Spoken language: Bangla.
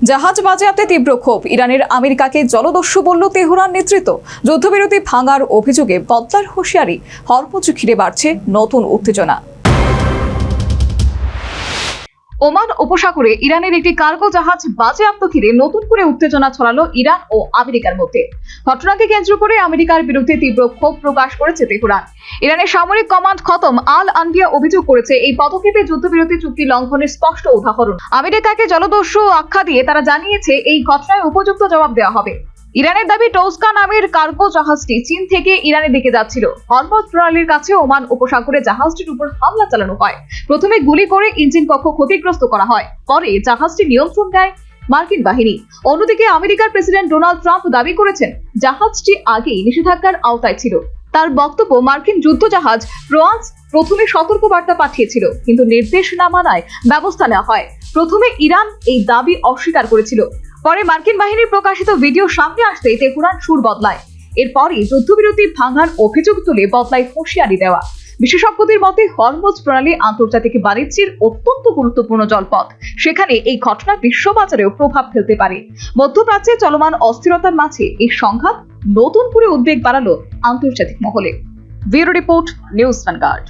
জাহাজ বাজেয়াপ্তে তীব্র ক্ষোভ। ইরানের আমেরিকাকে জলদস্যু বলল তেহরান নেতৃত্ব। যুদ্ধবিরতি ভাঙার অভিযোগে বদলার হুঁশিয়ারি। হরমুজ ঘিরে বাড়ছে নতুন উত্তেজনা। ওমান উপসাগরে ইরানের একটি কার্গো জাহাজ বাজেয়াপ্ত ঘিরে নতুন করে উত্তেজনা ছড়ালো ইরান ও আমেরিকার মধ্যে। ঘটনাকে কেন্দ্র করে আমেরিকার বিরুদ্ধে তীব্র ক্ষোভ প্রকাশ করেছে তেহরান। ইরানের সামরিক কমান্ড খতম আল আনবিয়া অভিযোগ করেছে, এই পদক্ষেপে যুদ্ধবিরতি চুক্তি লঙ্ঘনের স্পষ্ট উদাহরণ। আমেরিকাকে জলদস্যু আখ্যা দিয়ে তারা জানিয়েছে এই ঘটনায় উপযুক্ত জবাব দেওয়া হবে। ইরানের দাবি, টৌস্কা নামের কার্গো জাহাজটি চীন থেকে ইরানের দিকে যাচ্ছিল। হরমুজ প্রণালীর কাছে ওমান উপসাগরে জাহাজটির উপর হামলা চালানো হয়। প্রথমে গুলি করে ইঞ্জিন কক্ষ ক্ষতিগ্রস্ত করা হয়, পরে জাহাজটি নিয়ন্ত্রণ নেয় মার্কিন বাহিনী। অন্যদিকে আমেরিকার প্রেসিডেন্ট ডোনাল্ড ট্রাম্প দাবি করেছেন জাহাজটি আগেই নিষেধাজ্ঞার আওতায় ছিল। তার বক্তব্য, মার্কিন যুদ্ধজাহাজ প্রোয়ান্স প্রথমে সতর্কবার্তা পাঠিয়েছিল, কিন্তু নির্দেশ না মানায় ব্যবস্থা নেওয়া হয়। প্রথমে ইরান এই দাবি অস্বীকার করেছিল, পরে মার্কিন বাহিনীর প্রকাশিত ভিডিও সামনে আসতেই তেহরান সুর বদলায়। এরপরই যুদ্ধবিরতি ভাঙার অভিযোগ তুলে বদলায় হুঁশিয়ারি দেওয়া। বিশেষজ্ঞদের মতে হরমুজ প্রণালী আন্তর্জাতিক বাণিজ্যের অত্যন্ত গুরুত্বপূর্ণ জলপথ। সেখানে এই ঘটনা বিশ্ববাজারেও প্রভাব ফেলতে পারে। মধ্যপ্রাচ্যে চলমান অস্থিরতার মাঝে এই সংঘাত নতুন করে উদ্বেগ বাড়ালো আন্তর্জাতিক মহলে। Bureau report, news vanguard.